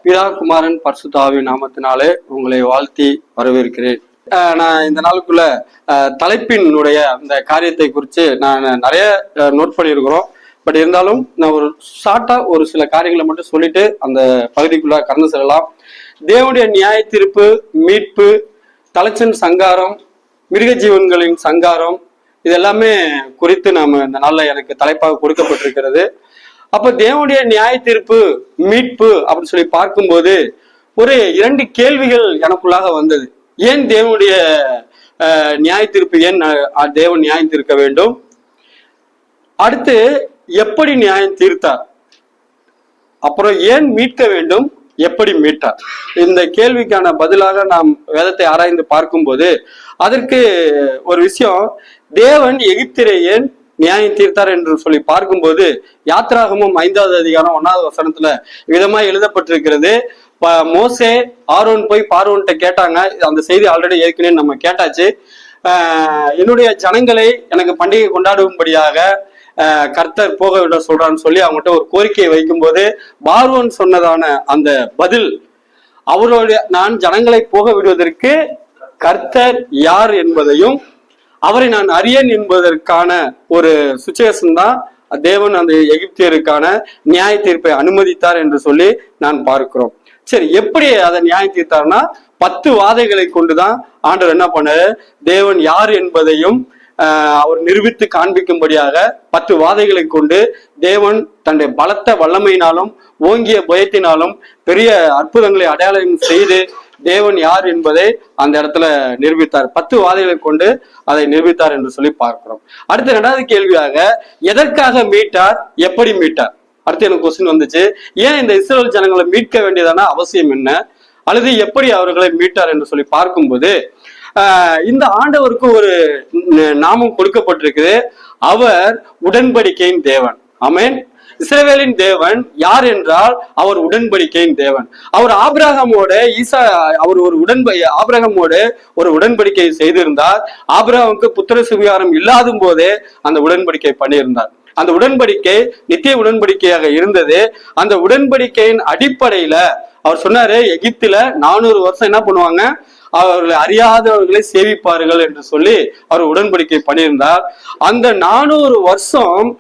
பிதா குமாரன் பரிசுத்த ஆவியின் நாமத்தினாலே உங்களை வாழ்த்தி வரவேற்கிறேன். நான் இந்த நாளுக்குள்ள தலைப்பினுடைய அந்த காரியத்தை குறித்து நான் நிறைய நோட் பண்ணியிருக்கிறோம். பட் இருந்தாலும் நான் ஒரு ஷார்ட்டா ஒரு சில காரியங்களை மட்டும் சொல்லிட்டு அந்த பகுதிக்குள்ள கடந்து செல்லலாம். தேவனுடைய நியாய தீர்ப்பு, மீட்பு, தலைச்சன் சங்காரம், மிருக ஜீவன்களின் சங்காரம், இது எல்லாமே குறித்து நாம இந்த நாள்ல எனக்கு தலைப்பாக கொடுக்கப்பட்டிருக்கிறது. அப்ப தேவனுடைய நியாய தீர்ப்பு, மீட்பு அப்படின்னு சொல்லி பார்க்கும்போது ஒரு 2 கேள்விகள் எனக்குள்ளாக வந்தது. ஏன் தேவனுடைய நியாய தீர்ப்பு, ஏன் தேவன் நியாயம் தீர்க்க வேண்டும், அடுத்து எப்படி நியாயம் தீர்த்தார், அப்புறம் ஏன் மீட்க வேண்டும், எப்படி மீட்டார். இந்த கேள்விக்கான பதிலாக நாம் வேதத்தை ஆராய்ந்து பார்க்கும்போது அதற்கு ஒரு விஷயம், தேவன் எகிப்திலே ஏன் நியாயம் தீர்த்தார் என்று சொல்லி பார்க்கும்போது யாத்ராகமும் 5வது அதிகாரம் 1வது வசனத்துல விதமாய் எழுதப்பட்டிருக்கிறது. மோசே ஆரோன் போய் பார்வோன்ட்ட கேட்டாங்க. அந்த செய்தி ஆல்ரெடி ஏற்கனவே நம்ம கேட்டாச்சு. என்னுடைய ஜனங்களை எனக்கு பண்டிகை கொண்டாடும்படியாக கர்த்தர் போக விட சொல்றான்னு சொல்லி அவங்ககிட்ட ஒரு கோரிக்கையை வைக்கும் போது பார்வோன் சொன்னதான அந்த பதில், அவருடைய நான் ஜனங்களை போக விடுவதற்கு கர்த்தர் யார் என்பதையும் அவரை நான் அறியேன் என்பதற்கான ஒரு சுச்சுவேஷன் தான் தேவன் அந்த எகிப்தியருக்கான நியாய தீர்ப்பை அனுமதித்தார் என்று சொல்லி நான் பார்க்கிறோம். சரி, எப்படி அதை நியாயம் தீர்த்தார்னா 10 வாதைகளை கொண்டுதான் ஆண்டவர் என்ன பண்ணாரு, தேவன் யார் என்பதையும் அவர் நிரூபித்து காண்பிக்கும்படியாக 10 வாதைகளை கொண்டு தேவன் தன்னுடைய பலத்த வல்லமையினாலும் ஓங்கிய பயத்தினாலும் பெரிய அற்புதங்களை அடையாளம் செய்து தேவன் யார் என்பதை அந்த இடத்துல நிரூபித்தார். 10 வாதைகளை கொண்டு அதை நிரூபித்தார் என்று சொல்லி பார்க்கிறோம். அடுத்த 2வது கேள்வியாக, எதற்காக மீட்டார், எப்படி மீட்டார். அடுத்து எனக்கு கொஸ்டின் வந்துச்சு, ஏன் இந்த இஸ்ரவேல் ஜனங்களை மீட்க வேண்டியதான அவசியம் என்ன, அல்லது எப்படி அவர்களை மீட்டார் என்று சொல்லி பார்க்கும்போது இந்த ஆண்டவருக்கு ஒரு நாமம் கொடுக்கப்பட்டிருக்குது. அவர் உடன்படிக்கையின் தேவன். ஆமென். இஸ்ரவேலின் தேவன் யார் என்றால் அவர் உடன்படிக்கையின் தேவன். அவர் ஆபிரகாமோட அவர் ஒரு ஆபிரகாமோடு ஒரு உடன்படிக்கை செய்திருந்தார். ஆபிரகாமுக்கு புத்திர சுவிகாரம் இல்லாத போதே அந்த உடன்படிக்கை பண்ணியிருந்தார். அந்த உடன்படிக்கை நித்திய உடன்படிக்கையாக இருந்தது. அந்த உடன்படிக்கையின் அடிப்படையில அவர் சொன்னாரு, எகிப்தில 400 வருஷம் என்ன பண்ணுவாங்க, அவர்களை அறியாதவர்களை சேவிப்பார்கள் என்று சொல்லி அவர் உடன்படிக்கை பண்ணியிருந்தார். அந்த 400 வருஷம்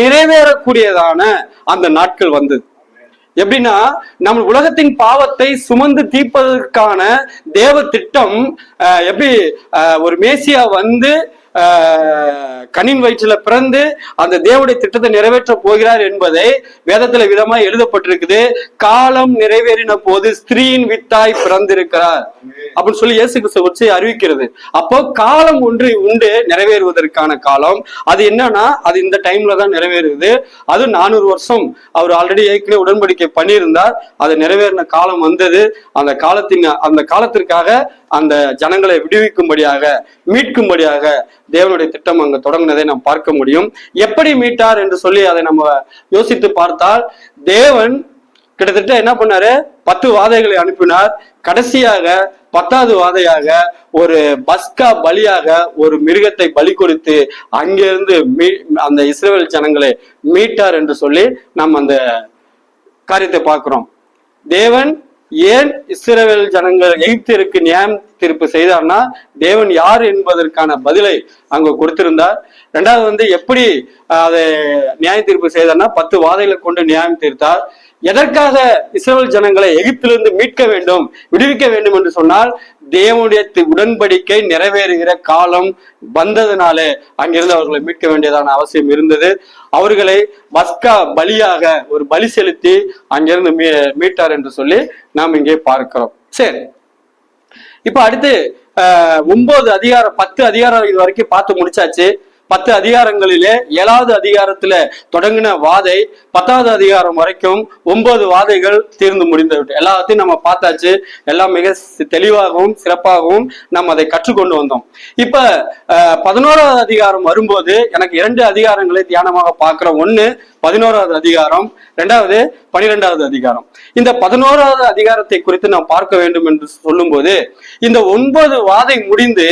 நிறைவேறக்கூடியதான அந்த நாட்கள் வந்தது. எப்படின்னா, நம்ம உலகத்தின் பாவத்தை சுமந்து தீர்ப்பதற்கான தேவ திட்டம் எப்படி ஒரு மேசியா வந்து கனின் வயிற்றுல பிறந்து அந்த தேவனுடைய திட்டத்தை நிறைவேற்ற போகிறார் என்பதை வேதத்துல விதமாய் எழுதப்பட்டிருக்குது. காலம் நிறைவேறின போது ஸ்திரீயின் வித்தாய் பிறந்திருக்கிறார் அப்படின்னு சொல்லி இயேசு கிறிஸ்து வச்சு அறிவிக்கிறது. அப்போ காலம் ஒன்று உண்டு நிறைவேறுவதற்கான காலம். அது என்னன்னா, அது இந்த டைம்ல தான் நிறைவேறுது. அது 400 வருஷம் அவர் ஆல்ரெடி ஏற்கனவே உடன்படிக்கை பண்ணியிருந்தார். அது நிறைவேறின காலம் வந்தது. அந்த காலத்திற்காக அந்த ஜனங்களை விடுவிக்கும்படியாக, மீட்கும்படியாக தேவனுடைய திட்டம் அங்க தொடங்கினதை நாம் பார்க்க முடியும். எப்படி மீட்டார் என்று சொல்லி அதை நம்ம யோசித்து பார்த்தால், தேவன் கிட்டத்தட்ட என்ன பண்ணாரு, 10 வாதைகளை அனுப்பினார். கடைசியாக 10வது வாதையாக ஒரு பஸ்கா பலியாக ஒரு மிருகத்தை பலி கொடுத்து அங்கிருந்து அந்த இஸ்ரவேல் ஜனங்களை மீட்டார் என்று சொல்லி நாம் அந்த காரியத்தை பார்க்கிறோம். தேவன் ஏன் இஸ்ரவேல் ஜனங்கள் எகிப்தியருக்கு நியாயம் தீர்ப்பு செய்தார்னா, தேவன் யார் என்பதற்கான பதிலை அங்க கொடுத்திருந்தார். 2வது எப்படி அதை நியாய தீர்ப்பு செய்தார்னா 10 வாதைகளை கொண்டு நியாயம் தீர்த்தார். எதற்காக இஸ்ரவேல் ஜனங்களை எகிப்திலிருந்து மீட்க வேண்டும், விடுவிக்க வேண்டும் என்று சொன்னால், தேவனுடைய உடன்படிக்கை நிறைவேறுகிற காலம் வந்ததுனாலே அங்கிருந்து அவர்களை மீட்க வேண்டியதான அவசியம் இருந்தது. அவர்களை பஸ்கா பலியாக ஒரு பலி செலுத்தி அங்கிருந்து மீட்டார் என்று சொல்லி நாம் இங்கே பார்க்கிறோம். சரி, இப்ப அடுத்து 9 அதிகாரம் 10 அதிகாரம் இது வரைக்கும் பார்த்து முடிச்சாச்சு. 10 அதிகாரங்களிலே 7வது அதிகாரத்துல தொடங்கின வாதை 10வது அதிகாரம் வரைக்கும் 9 வாதைகள் தீர்ந்து முடிந்துவிட்டு எல்லாத்தையும் நம்ம பார்த்தாச்சு. எல்லாம் மிக தெளிவாகவும் சிறப்பாகவும் நம்ம அதை கற்றுக்கொண்டு வந்தோம். இப்ப 11வது அதிகாரம் வரும்போது எனக்கு 2 அதிகாரங்களை தியானமாக பார்க்கிறோம். ஒண்ணு 11வது அதிகாரம், 2வது 12வது அதிகாரம். இந்த 11வது அதிகாரத்தை குறித்து நாம் பார்க்க வேண்டும் என்று சொல்லும் போது, இந்த 9 வாதை முடிந்து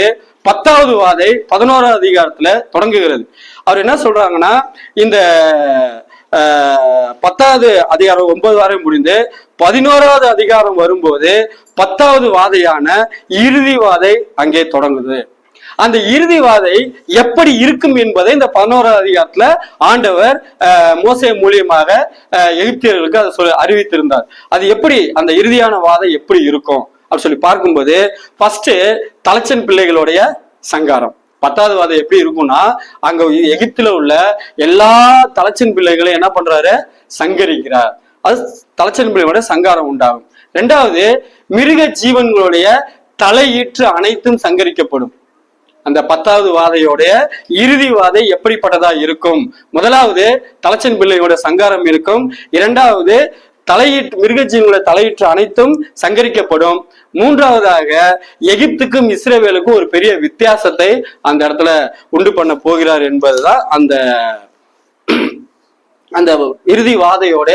10வது வாதை 11வது அதிகாரத்துல தொடங்குகிறது. அவர் என்ன சொல்றாங்கன்னா, இந்த 10வது அதிகாரம் 9 வாரம் முடிந்து 11வது அதிகாரம் வரும்போது 10வது வாதையான இறுதி வாதை அங்கே தொடங்குது. அந்த இறுதி வாதை எப்படி இருக்கும் என்பதை இந்த 11வது அதிகாரத்துல ஆண்டவர் மோசே மூலியமாக எகிப்தியர்களுக்கு அதை அறிவித்திருந்தார். அது எப்படி அந்த இறுதியான வாதை எப்படி இருக்கும் அப்படின்னு சொல்லி பார்க்கும்போது, ஃபர்ஸ்ட் தலைச்சன் பிள்ளைகளுடைய சங்காரம். 10வது வாதை எப்படி இருக்கும்னா, அங்க எகிப்துல உள்ள எல்லா தலைச்சன் பிள்ளைகளையும் என்ன பண்றாரு, சங்கரிக்கிறார். அது தலைச்சன் பிள்ளைகளோட சங்காரம் உண்டாகும். 2வது மிருக ஜீவன்களுடைய தலையீற்று அனைத்தும் சங்கரிக்கப்படும். அந்த 10வது வாதையோடைய இறுதி வாதை எப்படிப்பட்டதா இருக்கும்? முதலாவது தலைச்சன் பிள்ளையோட சங்காரம் இருக்கும். 2வது மிருகஜீவனுடைய தலையீற்று அனைத்தும் சங்கரிக்கப்படும். 3வதாக எகிப்துக்கும் இஸ்ரவேலுக்கும் ஒரு பெரிய வித்தியாசத்தை அந்த இடத்துல உண்டு பண்ண போகிறார் என்பதுதான் அந்த இறுதி வாதையோட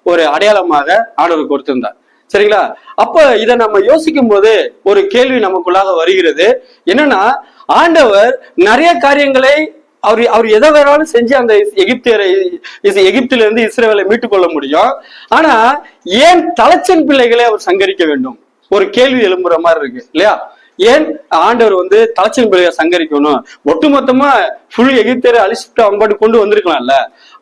ஒரு அடையாளமாக ஆண்டவர் கொடுத்திருந்தார். சரிங்களா? அப்ப இதை நம்ம யோசிக்கும் போது ஒரு கேள்வி நமக்குள்ளாக வருகிறது. என்னன்னா, ஆண்டவர் நிறைய காரியங்களை அவர் எதை வேணாலும் செஞ்சு அந்த எகிப்தில இருந்து இஸ்ரவேலை மீட்டுக் கொள்ள முடியும். ஆனா ஏன் தலைச்சன் பிள்ளைகளை அவர் சங்கரிக்க வேண்டும்? ஒரு கேள்வி எழும்புற மாதிரி இருக்கு இல்லையா? ஏன் ஆண்டவர் தலைச்சன் பிள்ளைகளை சங்கரிக்கணும்? ஒட்டுமொத்தமா ஃபுல் எகிப்தியரை அழிச்சுட்டு அவங்க கொண்டு வந்திருக்கலாம்ல.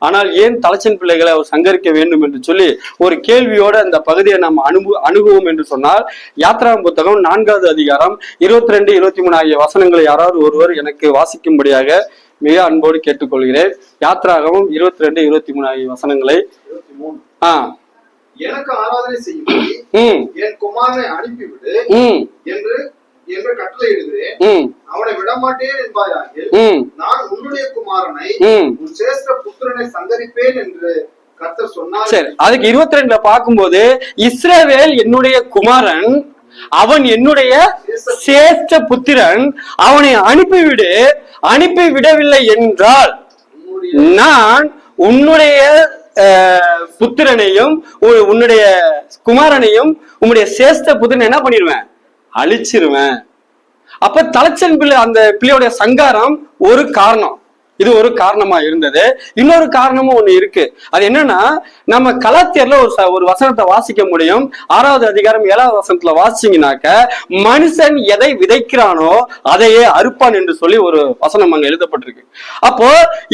ஆனால் ஏன் தலைச்சன் பிள்ளைகளை அவர் சங்கரிக்க வேண்டும் என்று சொல்லி ஒரு கேள்வியோட அந்த பகுதியை நாம் அணுகுவோம் என்று சொன்னால், யாத்ராகமம் புத்தகம் 4வது அதிகாரம் 22, 23 ஆகிய வசனங்களை யாராவது ஒருவர் எனக்கு வாசிக்கும்படியாக மிக அன்போடு கேட்டுக்கொள்கிறேன். யாத்ராகமம் 22, 23 ஆகிய வசனங்களை. எனக்கு ஆராதனை செய்யும்படி என் குமாரனை அனுப்பிவிடு என்று கட்டளையிடுகிறேன். அவனை விடமாட்டேன் என்பாயாகில் நான் உன்னுடைய குமாரனை உன் சிரேஷ்ட புத்திரனை சங்கரிப்பேன் என்று கர்த்தர் சொன்னார். சரி, அதுக்கு 22ல பார்க்கும்போது, இஸ்ரவேல் என்னுடைய குமாரன், அவன் என்னுடைய சிரேஷ்ட புத்திரன், அவனை அனுப்பிவிடு. அனுப்பி விடவில்லை என்றால் நான் உன்னுடைய புத்திரனையும் உன்னுடைய குமாரனையும் உன்னுடைய சேஷ்ட புத்திரனை என்ன பண்ணிடுவேன், அழிச்சிருவேன். அப்ப தலைச்சன் பிள்ளை அந்த பிள்ளையோட சங்காரம் ஒரு காரணம். இது ஒரு காரணமா இருந்தது. இன்னொரு காரணமும் ஒண்ணு இருக்கு. அது என்னன்னா, நம்ம கலாத்தியர்ல ஒரு வசனத்தை வாசிக்க முடியும். 6வது அதிகாரம் 7வது வசனத்துல வாசிச்சீங்கன்னாக்க, மனுஷன் எதை விதைக்கிறானோ அதையே அறுப்பான் என்று சொல்லி ஒரு வசனம் அங்க எழுதப்பட்டிருக்கு. அப்போ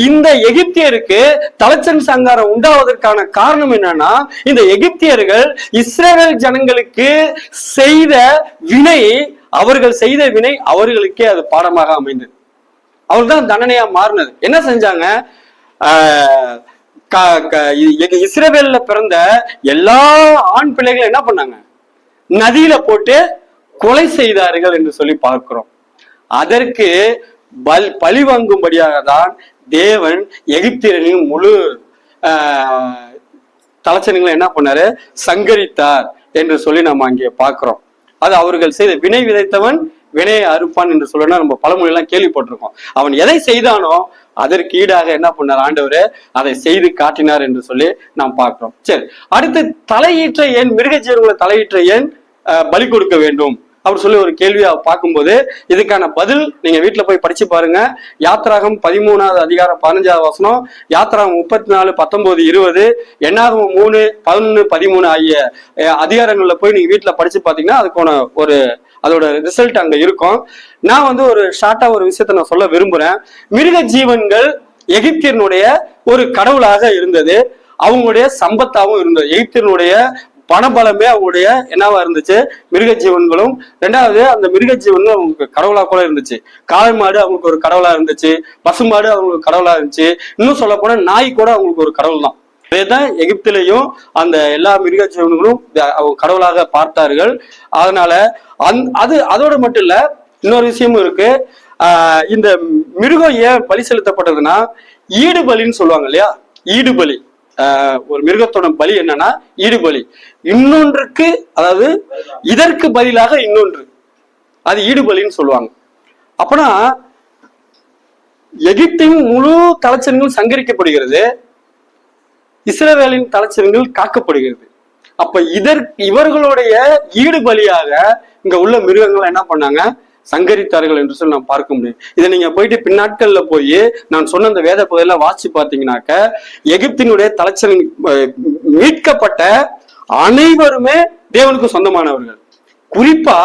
இந்த எகிப்தியருக்கு தலைச்சன் சங்காரம் உண்டாவதற்கான காரணம் என்னன்னா, இந்த எகிப்தியர்கள் இஸ்ரவேல் ஜனங்களுக்கு செய்த வினை, அவர்கள் செய்த வினை அவர்களுக்கே அது பாடமாக அமைந்தது. அவர்கள் தான் தண்டனையா மாறினது. என்ன செஞ்சாங்க? இஸ்ரவேல்ல பிறந்த எல்லா ஆண் பிள்ளைகளை என்ன பண்ணாங்க, நதியில போட்டு கொலை செய்தார்கள் என்று சொல்லி பார்க்கிறோம். அதற்கு பழி வாங்கும்படியாக தான் தேவன் எகிப்தியரின் முழு தலைச்சனங்களை என்ன பண்ணாரு, சங்கரித்தார் என்று சொல்லி நம்ம அங்கே பார்க்கிறோம். அது அவர்கள் செய்த வினை விதைத்தவன் வினையை அறுப்பான் என்று சொல்லணும். நம்ம பழமொழி எல்லாம் கேள்விப்பட்டிருக்கோம். அவன் எதை செய்தானோ அதற்கு ஈடாக என்ன பண்ணார் ஆண்டவரே, அதை செய்து காட்டினார் என்று சொல்லி நாம் பார்க்கிறோம். சரி, அடுத்து தலையீற்ற ஏன் மிருக ஜீவன்களை தலையீற்ற ஏன் பலி கொடுக்க வேண்டும் அப்படி சொல்லி ஒரு கேள்வியை பார்க்கும்போது, இதுக்கான பதில் நீங்க வீட்டுல போய் படிச்சு பாருங்க. யாத்ராகம் 13வது அதிகாரம் 15வது வசனம், யாத்ராகம் 34, 19, 20, என்னாகமம் 3, 11, 13 ஆகிய அதிகாரங்கள்ல போய் நீங்க வீட்டுல படிச்சு பாத்தீங்கன்னா அதுக்கான அதோட ரிசல்ட் அங்க இருக்கும். நான் ஒரு ஷார்ட்டா ஒரு விஷயத்த நான் சொல்ல விரும்புறேன். மிருக ஜீவன்கள் எகிப்தியனுடைய ஒரு கடவுளாக இருந்தது, அவங்களுடைய சம்பத்தாகவும் இருந்தது. எகிப்தியனுடைய பணபலமே அவங்களுடைய என்னவா இருந்துச்சு, மிருக ஜீவன்களும். 2வது அந்த மிருக ஜீவன்கள் அவங்களுக்கு கடவுளா கூட இருந்துச்சு. காளை மாடு அவங்களுக்கு ஒரு கடவுளா இருந்துச்சு, பசுமாடு அவங்களுக்கு கடவுளா இருந்துச்சு. இன்னும் சொல்ல போனா நாய் கூட அவங்களுக்கு ஒரு கடவுள் தான். இதேதான் எகிப்திலையும் அந்த எல்லா மிருக ஜீவன்களும் அவங்க கடவுளாக பார்த்தார்கள். அதனால அதோட மட்டும் இல்ல, இன்னொரு விஷயமும் இருக்கு. இந்த மிருகம் ஏன் பலி செலுத்தப்பட்டதுன்னா, ஈடுபலின்னு சொல்லுவாங்க இல்லையா? ஈடுபலி, ஒரு மிருகத்தோட பலி என்னன்னா ஈடுபலி. இன்னொன்றுக்கு, அதாவது இதற்கு பதிலாக இன்னொன்று, அது ஈடுபலின்னு சொல்லுவாங்க. அப்பனா எகிப்தின் முழு தலைச்சன்கள் சங்கரிக்கப்படுகிறது, இஸ்ரவேலின் தலைச்சன்கள் காக்கப்படுகிறது. அப்ப இவர்களுடைய ஈடுபலியாக இங்க உள்ள மிருகங்கள் என்ன பண்ணாங்க, சங்கரித்தார்கள் என்று சொல்லி நாம் பார்க்க முடியும். இதை நீங்க போயிட்டு பின்னாட்கள்ல போய் நான் சொன்ன அந்த வேத பகுதியில வாசிச்சு பார்த்தீங்கன்னாக்க, எகிப்தினுடைய தலைச்சன் மீட்கப்பட்ட அனைவருமே தேவனுக்கு சொந்தமானவர்கள். குறிப்பா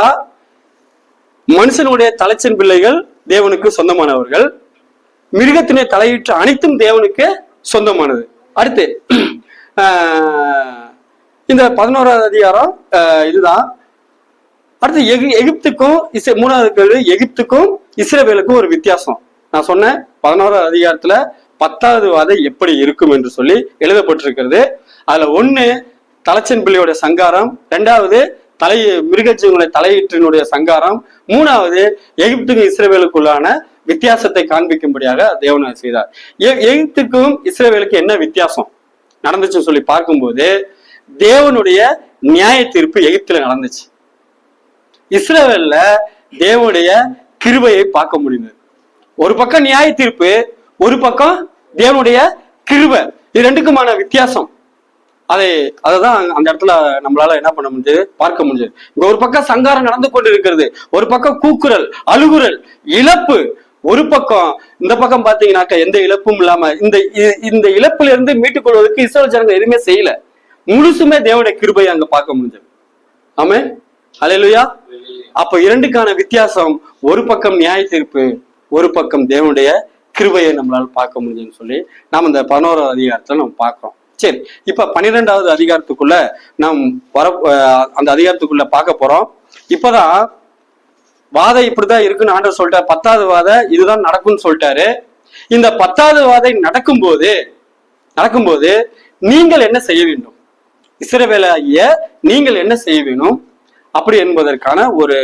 மனுஷனுடைய தலைச்சன் பிள்ளைகள் தேவனுக்கு சொந்தமானவர்கள். மிருகத்தினை தலையிட்டு அனைத்தும் தேவனுக்கு சொந்தமானது. அடுத்து இந்த 11வது அதிகாரம் இதுதான். அடுத்து எகிப்துக்கும் 3வது கேள்வி, எகிப்துக்கும் இஸ்ரவேலுக்கும் ஒரு வித்தியாசம். நான் சொன்னேன் 11வது அதிகாரத்துல 10வது வாதை எப்படி இருக்கும் என்று சொல்லி எழுதப்பட்டிருக்கிறது. அதுல 1 தலைச்சன் பிள்ளையோட சங்காரம், 2வது மிருகஜீவனுடைய தலையீற்றினுடைய சங்காரம், 3வது எகிப்துக்கும் இஸ்ரவேலுக்குள்ளான வித்தியாசத்தை காண்பிக்கும்படியாக தேவன் செய்தார். எகிப்துக்கும் இஸ்ரவேலுக்கும் என்ன வித்தியாசம் நடந்துச்சுன்னு சொல்லி பார்க்கும்போது, தேவனுடைய நியாய தீர்ப்பு எகிப்துல நடந்துச்சு. இஸ்ரவேல்ல தேவனுடைய கிருபையை பார்க்க முடிந்தது. ஒரு பக்கம் நியாய தீர்ப்பு, ஒரு பக்கம் தேவனுடைய கிருபை. இது ரெண்டுக்குமான வித்தியாசம். அதைதான் அந்த இடத்துல நம்மளால என்ன பண்ண முடிஞ்சது, பார்க்க முடிஞ்சது. இங்க ஒரு பக்கம் சங்காரம் நடந்து கொண்டு இருக்கிறது, ஒரு பக்கம் கூக்குரல், அழுகுரல், இழப்பு. ஒரு பக்கம் இந்த பக்கம் பாத்தீங்கன்னாக்க எந்த இழப்பும் இல்லாம இந்த இழப்புல இருந்து மீட்டுக் கொள்வதற்கு இஸ்ரவேல் ஜனங்கள் எதுவுமே செய்யல. முழுசுமே தேவனுடைய கிருபையை அங்க பார்க்க முடிஞ்சது. ஆமென், ஹல்லேலூயா. அப்ப இரண்டுக்கான வித்தியாசம், ஒரு பக்கம் நியாய தீர்ப்பு, ஒரு பக்கம் தேவனுடைய கிருபையை நம்மளால பார்க்க முடியுதுன்னு சொல்லி நாம் இந்த 11வது அதிகாரத்துல நம்ம பார்க்கிறோம். சரி, இப்ப 12வது அதிகாரத்துக்குள்ள நாம் அந்த அதிகாரத்துக்குள்ள பார்க்க போறோம். இப்பதான் வாதை இப்படிதான் இருக்குன்னு ஆண்டவர் சொல்லிட்டாரு. 10வது வாதை இதுதான் நடக்கும்னு சொல்லிட்டாரு. இந்த 10வது வாதை நடக்கும்போது நீங்கள் என்ன செய்ய வேண்டும், இஸ்ரவேலாகிய நீங்கள் என்ன செய்ய வேணும் அப்படி என்பதற்கான ஒரு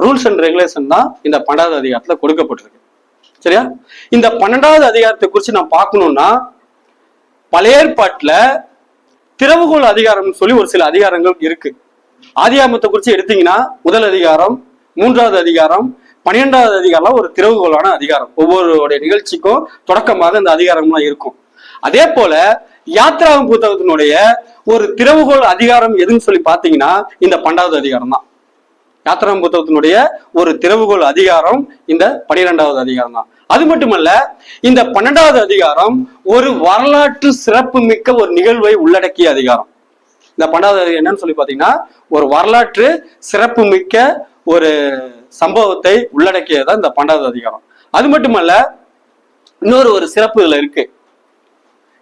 ரூல்ஸ் அண்ட் ரெகுலேஷன் தான் இந்த 12வது அதிகாரத்துல கொடுக்கப்பட்டிருக்கு. சரியா? இந்த 12வது அதிகாரத்தை குறித்து நான் பார்க்கணும்னா, பழைய ஏற்பாட்டுல திறவுகோல் அதிகாரம் சொல்லி ஒரு சில அதிகாரங்கள் இருக்கு. ஆதியாகமத்தை குறித்து எடுத்தீங்கன்னா 1 அதிகாரம், 3வது அதிகாரம், 12வது அதிகாரம் ஒரு திறவுகோலான அதிகாரம். ஒவ்வொருடைய நிகழ்ச்சிக்கும் தொடக்கமாக இந்த அதிகாரம்லாம் இருக்கும். அதே போல யாத்ராகம் புத்தகத்தினுடைய ஒரு திறவுகோல் அதிகாரம் எதுன்னு சொல்லி பாத்தீங்கன்னா இந்த 12வது அதிகாரம் தான். யாத்ராகம் புத்தகத்தினுடைய ஒரு திறவுகோல் அதிகாரம் இந்த 12வது அதிகாரம் தான். அது மட்டுமல்ல, இந்த 12வது அதிகாரம் ஒரு வரலாற்று சிறப்பு மிக்க ஒரு நிகழ்வை உள்ளடக்கிய அதிகாரம். இந்த 12வது அதிகாரம் என்னன்னு சொல்லி பாத்தீங்கன்னா ஒரு வரலாற்று சிறப்பு மிக்க ஒரு சம்பவத்தை உள்ளடக்கியதான் இந்த 12வது அதிகாரம். அது மட்டுமல்ல, இன்னொரு ஒரு சிறப்பு இதுல இருக்கு.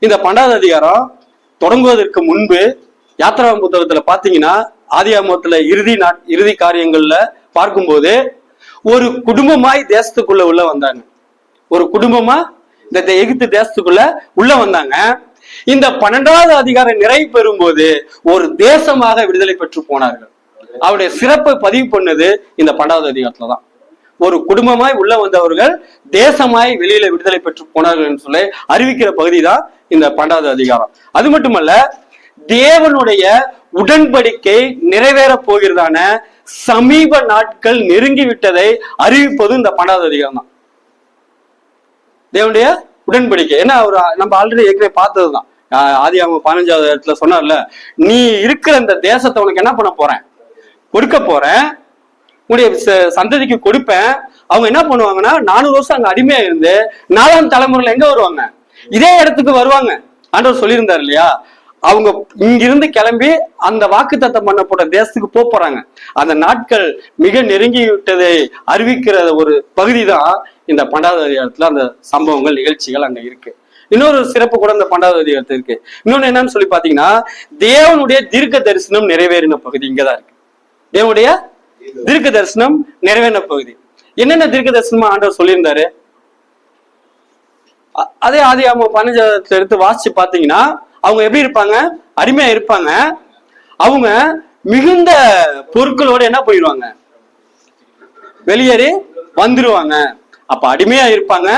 இந்த 12வது அதிகாரம் தொடங்குவதற்கு முன்பு யாத்ராகம் புத்தகத்துல பாத்தீங்கன்னா ஆதியாகமத்துல இறுதி காரியங்கள்ல பார்க்கும்போது ஒரு குடும்பமாய் தேசத்துக்குள்ள உள்ள வந்தாங்க. ஒரு குடும்பமா இந்த எகிப்து தேசத்துக்குள்ள உள்ள வந்தாங்க. இந்த 12வது அதிகாரம் நிறைவு பெறும்போது ஒரு தேசமாக விடுதலை பெற்று போனார்கள். அவருடைய சிறப்பை பதிவு பண்ணது இந்த 12வது அதிகாரத்துலதான். ஒரு குடும்பமாய் உள்ள வந்தவர்கள் தேசமாய் வெளியில விடுதலை பெற்று போனார்கள் என்று சொல்லி அறிவிக்கிற பகுதி தான் இந்த 12வது அதிகாரம். அது மட்டுமல்ல, தேவனுடைய உடன்படிக்கை நிறைவேற போகிறதான சமீப நாட்கள் நெருங்கி விட்டதை அறிவிப்பது இந்த 12வது அதிகாரம் தான். தேவனுடைய உடன்படிக்கை ஏன்னா நம்ம ஆல்ரெடி ஏற்கனவே பார்த்ததுதான். ஆதியாகமம் 15வது இடத்துல சொன்னார்ல, நீ இருக்கிற இந்த தேசத்தை உனக்கு என்ன பண்ண போறேன், கொடுக்க போறேன், உன்னுடைய சந்ததிக்கு கொடுப்பேன். அவங்க என்ன பண்ணுவாங்கன்னா 400 வருஷம் அங்க அடிமையா இருந்து 4ஆம் தலைமுறையில எங்க வருவாங்க, இதே இடத்துக்கு வருவாங்க. ஆண்டவர் சொல்லியிருந்தார் இல்லையா, அவங்க இங்கிருந்து கிளம்பி அந்த வாக்குத்தத்தம் பண்ணப்பட்ட தேசத்துக்கு போறாங்க. அந்த நாட்கள் மிக நெருங்கி விட்டதை அறிவிக்கிற ஒரு பகுதி தான் இந்த 12வது அதிகாரத்துல அந்த சம்பவங்கள் நிகழ்ச்சிகள் அங்க இருக்கு. இன்னொரு சிறப்பு கூட இந்த 12வது அதிகாரத்துல இருக்கு. இன்னொன்னு என்னன்னு சொல்லி பாத்தீங்கன்னா, தேவனுடைய தீர்க்க தரிசனம் நிறைவேறின பகுதி இங்கதான் இருக்கு. தேவனுடைய தீர்க்க தரிசனம் நிறைவேறின பகுதி. என்னென்ன தீர்க்க தரிசனமா ஆண்டவர் சொல்லியிருந்தாரு, அதே ஆதியாகமம் 15 எடுத்து வாசிச்சு பாத்தீங்கன்னா அவங்க எப்படி இருப்பாங்க, அடிமையா இருப்பாங்க. அவங்க மிகுந்த பொருட்களோட என்ன பண்ணிடுவாங்க, வெளியேறி வந்துருவாங்க. அப்ப அடிமையா இருப்பாங்க,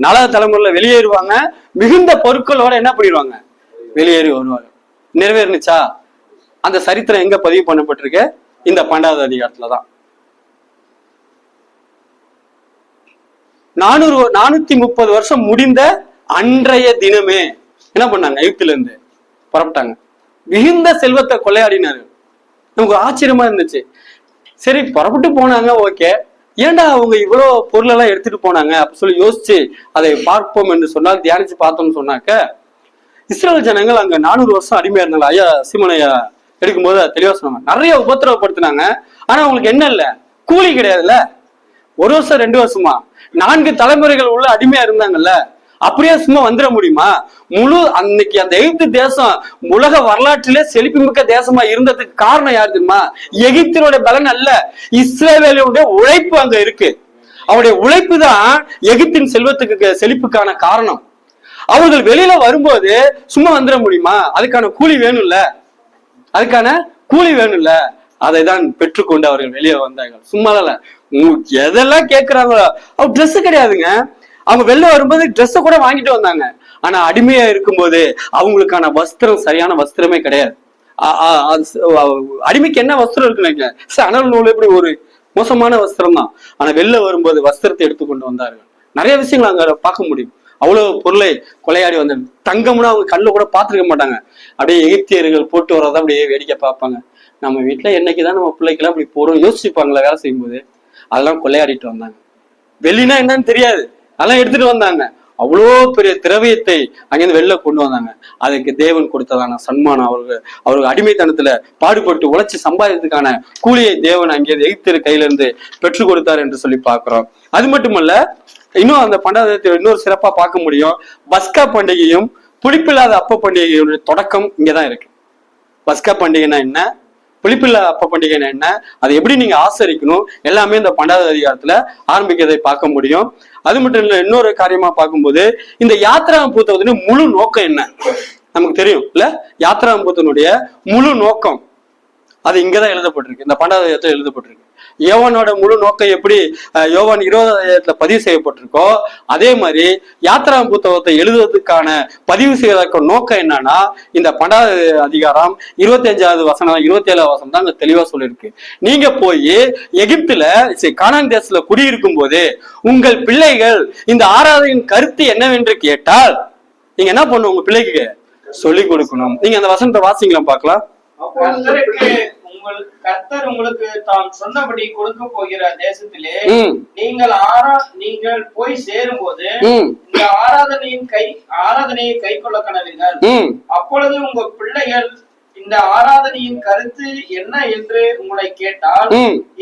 4வது தலைமுறையில வெளியேறுவாங்க, மிகுந்த பொருட்களோட என்ன பண்ணிடுவாங்க, வெளியேறி வருவாங்க. நிறைவேறுச்சா? அந்த சரித்திரம் எங்க பதிவு பண்ணப்பட்டிருக்கு, இந்த 12வது அதிகாரத்துலதான். 430 வருஷம் முடிந்த அன்றைய தினமே என்ன பண்ணாங்க, எகிப்துல இருந்து புறப்பட்டாங்க. மிகுந்த செல்வத்தை கொள்ளையாடினாரு. நமக்கு ஆச்சரியமா இருந்துச்சு. சரி, புறப்பட்டு போனாங்க, ஓகே, ஏன்டா அவங்க இவ்வளவு பொருள் எல்லாம் எடுத்துட்டு போனாங்க அப்படி சொல்லி யோசிச்சு அதை பார்ப்போம் என்று சொன்னால், தியானிச்சு பார்த்தோம்னு சொன்னாக்க, இஸ்ரேல் ஜனங்கள் அங்க 400 வருஷம் அடிமையா இருந்தாங்க. ஐயா சீமனையா எடுக்கும்போது தெளிவா சொன்னாங்க. நிறைய உபத்திரவப்படுத்தினாங்க. ஆனா அவங்களுக்கு என்ன இல்ல, கூலி கிடையாதுல்ல. 1 வருஷம் 2 வருஷமா 4 தலைமுறைகள் உள்ள அடிமையா இருந்தாங்கல்ல. அப்படியே சும்மா வந்துட முடியுமா? முழு அன்னைக்கு அந்த எகிப்து தேசம் உலக வரலாற்றிலே செழிப்புமிக்க தேசமா இருந்ததுக்கு காரணம் யாரு தெரியுமா? எகிப்தினுடைய பலன் அல்ல, இஸ்ரவேலுடைய உழைப்பு அங்க இருக்கு. அவருடைய உழைப்பு தான் எகிப்தின் செழிப்புக்கான காரணம். அவர்கள் வெளியில வரும்போது சும்மா வந்துட முடியுமா? அதுக்கான கூலி வேணும்ல, அதை தான் பெற்றுக்கொண்டு அவர்கள் வெளியே வந்தார்கள். சும்மா இல்ல, எதெல்லாம் கேட்கிறாங்களோ. அவர் ட்ரெஸ் கிடையாதுங்க, அவங்க வெளில வரும்போது ட்ரெஸ்ஸை கூட வாங்கிட்டு வந்தாங்க. ஆனா அடிமையா இருக்கும்போது அவங்களுக்கான வஸ்திரம், சரியான வஸ்திரமே கிடையாது. அடிமைக்கு என்ன வஸ்திரம் இருக்குன்னு அனல் நூல் எப்படி ஒரு மோசமான வஸ்திரம் தான். ஆனா வெளில வரும்போது வஸ்திரத்தை எடுத்துக்கொண்டு வந்தார்கள். நிறைய விஷயங்கள் அங்க பார்க்க முடியும். அவ்வளவு பொருளை கொலையாடி வந்த தங்கம்னா அவங்க கண்ணு கூட பார்த்துருக்க மாட்டாங்க. அப்படியே எகிப்தியர்கள் போட்டு வர்றத அப்படியே வேடிக்கை பார்ப்பாங்க. நம்ம வீட்டுல என்னைக்குதான் நம்ம பிள்ளைக்கெல்லாம் அப்படி போறோம் யோசிச்சுப்பாங்களா வேலை செய்யும் போது. அதெல்லாம் கொள்ளையாடிட்டு வந்தாங்க. வெளினா என்னன்னு தெரியாது, அதெல்லாம் எடுத்துட்டு வந்தாங்க. அவ்வளோ பெரிய திரவியத்தை அங்கிருந்து வெளில கொண்டு வந்தாங்க. அதுக்கு தேவன் கொடுத்ததான சன்மானம், அவருக்கு அடிமைத்தனத்துல பாடுபட்டு உழைச்சி சம்பாதித்ததுக்கான கூலியை தேவன் அங்கிருந்து எகிப்தியர் கையில இருந்து பெற்றுக் கொடுத்தார் என்று சொல்லி பார்க்கிறோம். அது மட்டுமல்ல, இன்னும் அந்த பண்டிகை இன்னொரு சிறப்பா பார்க்க முடியும். பஸ்கா பண்டிகையும் புளிப்பில்லாத அப்ப பண்டிகையுடைய தொடக்கம் இங்கதான் இருக்கு. பஸ்கா பண்டிகைனா என்ன, புளிப்பில்லா அப்ப பண்டிகைனா என்ன, அதை எப்படி நீங்க ஆசரிக்கணும், எல்லாமே இந்த 12வது அதிகாரத்துல ஆரம்பிக்கிறதை பார்க்க முடியும். அது மட்டும் இல்ல, இன்னொரு காரியமா பார்க்கும்போது இந்த யாத்திராகம் புத்தகத்தினுடைய முழு நோக்கம் என்ன நமக்கு தெரியும் இல்ல. யாத்திராகம் புத்தகத்தினுடைய முழு நோக்கம் அது இங்கதான் எழுதப்பட்டிருக்கு, இந்த 12வது அதிகாரத்துல எழுதப்பட்டிருக்கு. யோவானோட முழு நோக்கம் எப்படி யோவான் 20வது அதிகாரத்துல பதிவு செய்யப்பட்டிருக்கோ, அதே மாதிரி யாத்திராகம் புத்தகத்தை எழுதுவதற்கான பதிவு செய்வதற்கு நோக்கம் என்னன்னா, இந்த 12வது அதிகாரம் 25வது வசனம் 27வது வசனம் தான் தெளிவா சொல்லியிருக்கு. நீங்க போய் எகிப்துல கானான் தேசத்துல குடியிருக்கும் போது உங்கள் பிள்ளைகள் இந்த ஆராதனையின் கருத்து என்னவென்று கேட்டால் நீங்க என்ன பண்ணணும், உங்க பிள்ளைக்கு சொல்லிக் கொடுக்கணும். நீங்க அந்த வசனத்தை வாசிங்களா பார்க்கலாம். கர்த்தர் உங்களுக்கு தாம் சொன்னபடி கொடுக்க போகிற தேசத்திலே நீங்கள் போய் சேரும் போது இந்த ஆராதனையை கை கொள்ள கடவீர்கள். அப்பொழுது உங்க பிள்ளைகள் இந்த ஆராதனையின் கருத்து என்ன என்று உங்களை கேட்டால்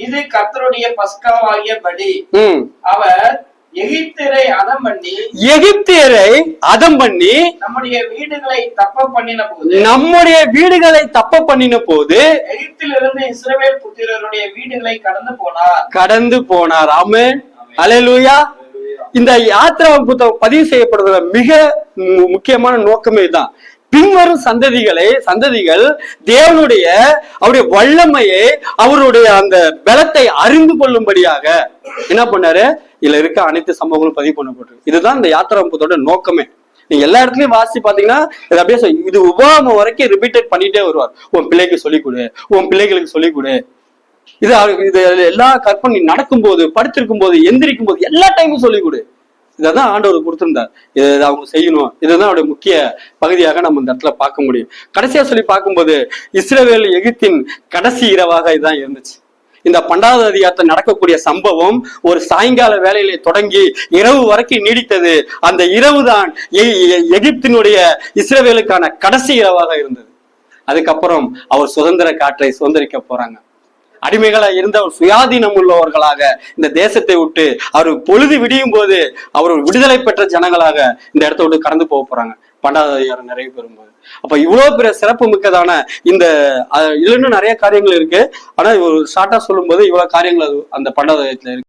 இது கர்த்தருடைய பஸ்காவாகிய பலி. அவர் எகிப்தியரை அதம் பண்ணி நம்முடைய வீடுகளை தப்ப பண்ணின போது எகிப்திலிருந்து இஸ்ரவேல் புத்திரருடைய வீடுகளை கடந்து போனார். ஆமென், அல்லேலூயா. இந்த யாத்திராகம் புத்தகம் பதிவு செய்யப்படுகிற மிக முக்கியமான நோக்கமே தான். பின்வரும் சந்ததிகள் தேவனுடைய அவருடைய வல்லமையை, அவருடைய அந்த பலத்தை அறிந்து கொள்ளும்படியாக என்ன பண்ணாரு, இதுல இருக்க அனைத்து சம்பவங்களும் பதிவு பண்ணப்பட்டிருக்கு. இதுதான் இந்த யாத்திராகம் புத்தகத்தோட நோக்கமே. நீங்க எல்லா இடத்துலயும் வாசிச்சு பாத்தீங்கன்னா இது அப்படியே இது உபாம வரைக்கும் ரிப்பீட்டட் பண்ணிட்டே வருவார். உன் பிள்ளைக்கு சொல்லிக் கொடு, உன் பிள்ளைகளுக்கு சொல்லிக் கொடு. இது எல்லா கற்பனை நடக்கும் போது, படுத்திருக்கும் போது, எந்திரிக்கும் போது, எல்லா டைமும் சொல்லிக் கொடு. இதான் ஆண்டவர் கொடுத்திருந்தார். இதை அவங்க செய்யணும். இதுதான் அவருடைய முக்கிய பகுதியாக நம்ம இந்த இடத்துல பார்க்க முடியும். கடைசியா சொல்லி பார்க்கும்போது இஸ்ரவேல் எகிப்தின் கடைசி இரவாக இதுதான் இருந்துச்சு. இந்த 12வது அதிகாரத்தில் நடக்கக்கூடிய சம்பவம் ஒரு சாயங்கால வேலையிலே தொடங்கி இரவு வரைக்கும் நீடித்தது. அந்த இரவு தான் எகிப்தினுடைய இஸ்ரவேலுக்கான கடைசி இரவாக இருந்தது. அதுக்கப்புறம் அவர் சுதந்திர காற்றை சுதந்திரிக்க போறாங்க. அடிமைகளா இருந்த சுயாதீனம் உள்ளவர்களாக இந்த தேசத்தை விட்டு அவர் பொழுது விடியும் போது அவர் விடுதலை பெற்ற ஜனங்களாக இந்த இடத்த விட்டு கடந்து போக போறாங்க 12வது அதிகாரம் நிறைவு பெறும்போது. அப்ப இவ்வளவு பெரிய சிறப்பு மிக்கதான இந்த இதுல இன்னும் நிறைய காரியங்கள் இருக்கு. ஆனா ஒரு ஷார்ட்டா சொல்லும் போது இவ்வளவு காரியங்கள் அந்த 12வது அதிகாரத்துல இருக்கு.